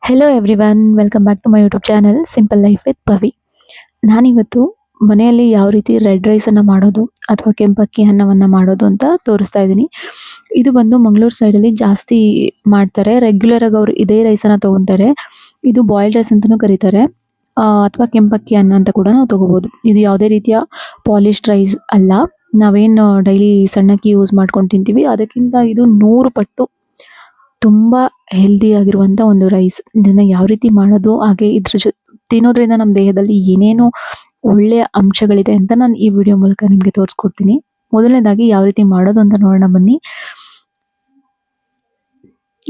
Hello everyone, welcome back to my YouTube channel simple life with Pavi. ನಾನಿವತ್ತು ಮನೆಯಲ್ಲಿ ಯಾವ ರೀತಿ ರೆಡ್ ರೈಸನ್ನು ಮಾಡೋದು ಅಥವಾ ಕೆಂಪಕ್ಕಿ ಅನ್ನವನ್ನು ಮಾಡೋದು ಅಂತ ತೋರಿಸ್ತಾ ಇದ್ದೀನಿ. ಇದು ಬಂದು ಮಂಗಳೂರು ಸೈಡಲ್ಲಿ ಜಾಸ್ತಿ ಮಾಡ್ತಾರೆ. ರೆಗ್ಯುಲರ್ ಆಗಿ ಅವರು ಇದೇ ರೈಸನ್ನು ತೊಗೊತಾರೆ. ಇದು ಬಾಯ್ಲ್ಡ್ ರೈಸ್ ಅಂತಲೂ ಕರೀತಾರೆ, ಅಥವಾ ಕೆಂಪಕ್ಕಿ ಅನ್ನ ಅಂತ ಕೂಡ ನಾವು ತೊಗೋಬೋದು. ಇದು ಯಾವುದೇ ರೀತಿಯ ಪಾಲಿಶ್ಡ್ ರೈಸ್ ಅಲ್ಲ. ನಾವೇನು ಡೈಲಿ ಸಣ್ಣಕ್ಕಿ ಯೂಸ್ ಮಾಡ್ಕೊಂಡು ತಿಂತೀವಿ ಅದಕ್ಕಿಂತ ಇದು 100 ಪಟ್ಟು ತುಂಬ ಹೆಲ್ದಿ ಆಗಿರುವಂಥ ಒಂದು ರೈಸ್. ಇದನ್ನು ಯಾವ ರೀತಿ ಮಾಡೋದು, ಹಾಗೆ ಇದ್ರ ತಿನ್ನೋದ್ರಿಂದ ನಮ್ಮ ದೇಹದಲ್ಲಿ ಏನೇನು ಒಳ್ಳೆಯ ಅಂಶಗಳಿದೆ ಅಂತ ನಾನು ಈ ವಿಡಿಯೋ ಮೂಲಕ ನಿಮಗೆ ತೋರಿಸ್ಕೊಡ್ತೀನಿ. ಮೊದಲನೇದಾಗಿ ಯಾವ ರೀತಿ ಮಾಡೋದು ಅಂತ ನೋಡೋಣ ಬನ್ನಿ.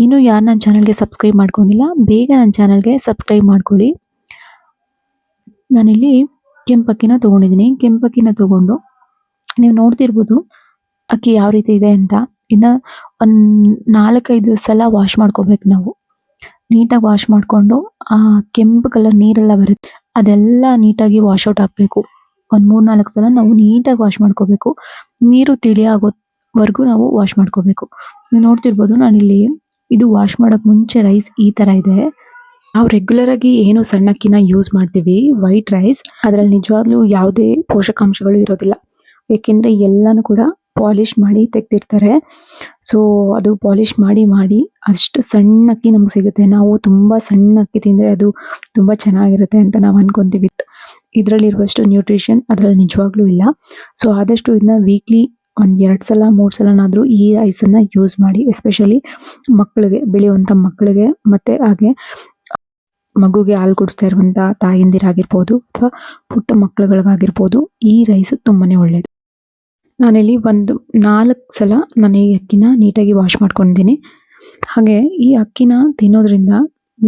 ಇನ್ನು ಯಾರು ನನ್ನ ಚಾನಲ್ಗೆ ಸಬ್ಸ್ಕ್ರೈಬ್ ಮಾಡ್ಕೊಂಡಿಲ್ಲ, ಬೇಗ ನನ್ನ ಚಾನಲ್ಗೆ ಸಬ್ಸ್ಕ್ರೈಬ್ ಮಾಡ್ಕೊಳ್ಳಿ. ನಾನಿಲ್ಲಿ ಕೆಂಪಕ್ಕಿನ ತೊಗೊಂಡಿದ್ದೀನಿ. ಕೆಂಪಕ್ಕಿನ ತೊಗೊಂಡು ನೀವು ನೋಡ್ತಿರ್ಬೋದು ಅಕ್ಕಿ ಯಾವ ರೀತಿ ಇದೆ ಅಂತ. ಇನ್ನು ಒಂದು 4-5 ಸಲ ವಾಶ್ ಮಾಡ್ಕೋಬೇಕು. ನಾವು ನೀಟಾಗಿ ವಾಶ್ ಮಾಡಿಕೊಂಡು ಆ ಕೆಂಪು ಕಲರ್ ನೀರೆಲ್ಲ ಬರುತ್ತೆ ಅದೆಲ್ಲ ನೀಟಾಗಿ ವಾಶೌಟ್ ಆಗಬೇಕು. ಒಂದು 3-4 ಸಲ ನಾವು ನೀಟಾಗಿ ವಾಶ್ ಮಾಡ್ಕೋಬೇಕು. ನೀರು ತಿಳಿ ಆಗೋವರೆಗೂ ನಾವು ವಾಶ್ ಮಾಡ್ಕೋಬೇಕು. ನೀವು ನೋಡ್ತಿರ್ಬೋದು ನಾನಿಲ್ಲಿ ಇದು ವಾಶ್ ಮಾಡೋಕ್ಕೆ ಮುಂಚೆ ರೈಸ್ ಈ ಥರ ಇದೆ. ನಾವು ರೆಗ್ಯುಲರ್ ಆಗಿ ಏನು ಸಣ್ಣಕ್ಕಿನ ಯೂಸ್ ಮಾಡ್ತೀವಿ, ವೈಟ್ ರೈಸ್, ಅದರಲ್ಲಿ ನಿಜವಾಗ್ಲೂ ಯಾವುದೇ ಪೋಷಕಾಂಶಗಳು ಇರೋದಿಲ್ಲ. ಏಕೆಂದರೆ ಎಲ್ಲನೂ ಕೂಡ ಪಾಲಿಶ್ ಮಾಡಿ ತೆಗ್ದಿರ್ತಾರೆ. ಸೊ ಅದು ಪಾಲಿಶ್ ಮಾಡಿ ಅಷ್ಟು ಸಣ್ಣ ಅಕ್ಕಿ ನಮ್ಗೆ ಸಿಗುತ್ತೆ. ನಾವು ತುಂಬ ಸಣ್ಣ ಅಕ್ಕಿ ತಿಂದರೆ ಅದು ತುಂಬ ಚೆನ್ನಾಗಿರುತ್ತೆ ಅಂತ ನಾವು ಅನ್ಕೊತೀವಿ. ಇದರಲ್ಲಿರುವಷ್ಟು ನ್ಯೂಟ್ರಿಷನ್ ಅದರಲ್ಲಿ ನಿಜವಾಗ್ಲೂ ಇಲ್ಲ. ಸೊ ಆದಷ್ಟು ಇದನ್ನ ವೀಕ್ಲಿ ಒಂದು 2 ಸಲ 3 ಸಲನಾದರೂ ಈ ರೈಸನ್ನು ಯೂಸ್ ಮಾಡಿ. ಎಸ್ಪೆಷಲಿ ಮಕ್ಕಳಿಗೆ, ಬೆಳೆಯುವಂಥ ಮಕ್ಕಳಿಗೆ, ಮತ್ತು ಹಾಗೆ ಮಗುಗೆ ಹಾಲು ಕುಡಿಸ್ತಾ ಇರುವಂಥ ತಾಯಂದಿರಾಗಿರ್ಬೋದು ಅಥವಾ ಪುಟ್ಟ ಮಕ್ಕಳುಗಳಿಗಾಗಿರ್ಬೋದು ಈ ರೈಸು ತುಂಬಾ ಒಳ್ಳೆಯದು. ನಾನಿಲ್ಲಿ ಒಂದು 4 ಸಲ ನಾನು ಈ ಅಕ್ಕಿನ ನೀಟಾಗಿ ವಾಶ್ ಮಾಡ್ಕೊಂಡಿದ್ದೀನಿ. ಹಾಗೆ ಈ ಅಕ್ಕಿನ ತಿನ್ನೋದ್ರಿಂದ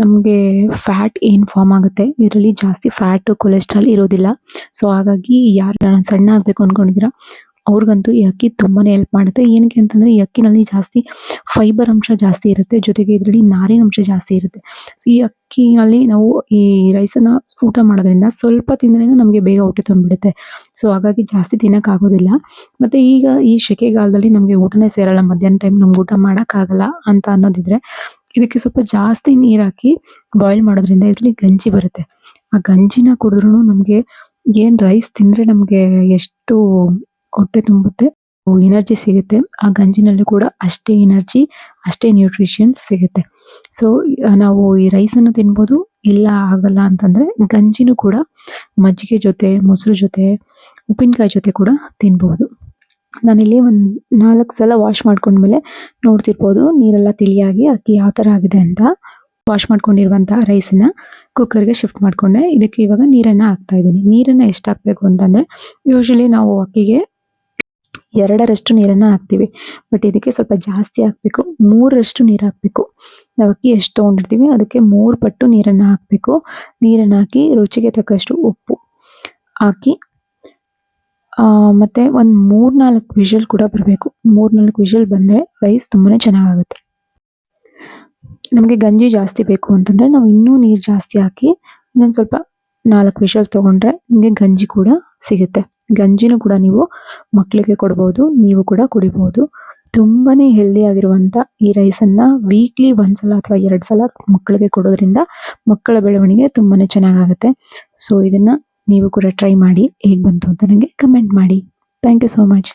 ನಮಗೆ ಫ್ಯಾಟ್ ಏನು ಫಾರ್ಮ್ ಆಗುತ್ತೆ, ಇದರಲ್ಲಿ ಜಾಸ್ತಿ ಫ್ಯಾಟು ಕೊಲೆಸ್ಟ್ರಾಲ್ ಇರೋದಿಲ್ಲ. ಸೊ ಹಾಗಾಗಿ ಯಾರು ನಾನು ಸಣ್ಣ ಆಗಬೇಕು ಅಂದ್ಕೊಂಡಿದ್ದೀರಾ ಅವ್ರಿಗಂತೂ ಈ ಅಕ್ಕಿ ತುಂಬಾ ಹೆಲ್ಪ್ ಮಾಡುತ್ತೆ. ಏನಕ್ಕೆ ಅಂತಂದರೆ ಈ ಅಕ್ಕಿನಲ್ಲಿ ಜಾಸ್ತಿ ಫೈಬರ್ ಅಂಶ ಜಾಸ್ತಿ ಇರುತ್ತೆ, ಜೊತೆಗೆ ಇದರಲ್ಲಿ ನಾರಿನ ಅಂಶ ಜಾಸ್ತಿ ಇರುತ್ತೆ. ಸೊ ಈ ಅಕ್ಕಿನಲ್ಲಿ ನಾವು ಈ ರೈಸನ್ನು ಊಟ ಮಾಡೋದ್ರಿಂದ ಸ್ವಲ್ಪ ತಿಂದ್ರೇ ನಮಗೆ ಬೇಗ ಹೊಟ್ಟೆ ತುಂಬಿಡುತ್ತೆ. ಸೊ ಹಾಗಾಗಿ ಜಾಸ್ತಿ ತಿನ್ನೋಕ್ಕಾಗೋದಿಲ್ಲ. ಮತ್ತು ಈಗ ಈ ಸೆಕೆಗಾಲದಲ್ಲಿ ನಮಗೆ ಊಟನೇ ಸೇರಲ್ಲ, ಮಧ್ಯಾಹ್ನ ಟೈಮ್ ನಮ್ಗೆ ಊಟ ಮಾಡೋಕ್ಕಾಗಲ್ಲ ಅಂತ ಅನ್ನೋದಿದ್ರೆ ಇದಕ್ಕೆ ಸ್ವಲ್ಪ ಜಾಸ್ತಿ ನೀರು ಹಾಕಿ ಬಾಯ್ಲ್ ಮಾಡೋದ್ರಿಂದ ಇದರಲ್ಲಿ ಗಂಜಿ ಬರುತ್ತೆ. ಆ ಗಂಜಿನ ಕುಡಿದ್ರೂ ನಮಗೆ ಏನು ರೈಸ್ ತಿಂದರೆ ನಮಗೆ ಎಷ್ಟು ಹೊಟ್ಟೆ ತುಂಬುತ್ತೆ, ಎನರ್ಜಿ ಸಿಗುತ್ತೆ. ಆ ಗಂಜಿನಲ್ಲಿ ಕೂಡ ಅಷ್ಟೇ ಎನರ್ಜಿ, ಅಷ್ಟೇ ನ್ಯೂಟ್ರಿಷನ್ಸ್ ಸಿಗುತ್ತೆ. ಸೊ ನಾವು ಈ ರೈಸನ್ನು ತಿನ್ಬೋದು. ಇಲ್ಲ ಆಗಲ್ಲ ಅಂತಂದರೆ ಗಂಜಿನೂ ಕೂಡ ಮಜ್ಜಿಗೆ ಜೊತೆ, ಮೊಸರು ಜೊತೆ, ಉಪ್ಪಿನಕಾಯಿ ಜೊತೆ ಕೂಡ ತಿನ್ಬೋದು. ನಾನಿಲ್ಲಿ ಒಂದು 4 ಸಲ ವಾಶ್ ಮಾಡ್ಕೊಂಡ್ಮೇಲೆ ನೋಡ್ತಿರ್ಬೋದು ನೀರೆಲ್ಲ ತಿಳಿಯಾಗಿ ಅಕ್ಕಿ ಯಾವ ಥರ ಆಗಿದೆ ಅಂತ. ವಾಶ್ ಮಾಡ್ಕೊಂಡಿರುವಂಥ ರೈಸನ್ನು ಕುಕ್ಕರ್ಗೆ ಶಿಫ್ಟ್ ಮಾಡಿಕೊಂಡೆ. ಇದಕ್ಕೆ ಇವಾಗ ನೀರನ್ನು ಹಾಕ್ತಾಯಿದ್ದೀನಿ. ನೀರನ್ನು ಎಷ್ಟು ಹಾಕಬೇಕು ಅಂತಂದರೆ ಯೂಶ್ವಲಿ ನಾವು ಅಕ್ಕಿಗೆ 2ರಷ್ಟು ನೀರನ್ನು ಹಾಕ್ತೀವಿ, ಬಟ್ ಇದಕ್ಕೆ ಸ್ವಲ್ಪ ಜಾಸ್ತಿ ಹಾಕಬೇಕು. 3ರಷ್ಟು ನೀರು ಹಾಕಬೇಕು. ನಾವು ಅಕ್ಕಿ ಎಷ್ಟು ತೊಗೊಂಡಿರ್ತೀವಿ ಅದಕ್ಕೆ 3 ಪಟ್ಟು ನೀರನ್ನು ಹಾಕಬೇಕು. ನೀರನ್ನು ಹಾಕಿ ರುಚಿಗೆ ತಕ್ಕಷ್ಟು ಉಪ್ಪು ಹಾಕಿ ಮತ್ತು ಒಂದು 3-4 ವಿಷಲ್ ಕೂಡ ಬರಬೇಕು. 3-4 ವಿಷಲ್ ಬಂದರೆ ರೈಸ್ ತುಂಬಾ ಚೆನ್ನಾಗಾಗುತ್ತೆ. ನಮಗೆ ಗಂಜಿ ಜಾಸ್ತಿ ಬೇಕು ಅಂತಂದರೆ ನಾವು ಇನ್ನೂ ನೀರು ಜಾಸ್ತಿ ಹಾಕಿ ಇನ್ನೊಂದು ಸ್ವಲ್ಪ 4 ವಿಷಲ್ ತೊಗೊಂಡ್ರೆ ನಿಮಗೆ ಗಂಜಿ ಕೂಡ ಸಿಗುತ್ತೆ. ಗಂಜಿನೂ ಕೂಡ ನೀವು ಮಕ್ಕಳಿಗೆ ಕೊಡ್ಬೋದು, ನೀವು ಕೂಡ ಕುಡಿಬೋದು. ತುಂಬಾ ಹೆಲ್ದಿ ಆಗಿರುವಂಥ ಈ ರೈಸನ್ನು ವೀಕ್ಲಿ 1 ಸಲ ಅಥವಾ 2 ಸಲ ಮಕ್ಕಳಿಗೆ ಕೊಡೋದ್ರಿಂದ ಮಕ್ಕಳ ಬೆಳವಣಿಗೆ ತುಂಬಾ ಚೆನ್ನಾಗಾಗುತ್ತೆ. ಸೊ ಇದನ್ನು ನೀವು ಕೂಡ ಟ್ರೈ ಮಾಡಿ, ಹೇಗೆ ಬಂತು ಅಂತ ನನಗೆ ಕಮೆಂಟ್ ಮಾಡಿ. Thank you so much.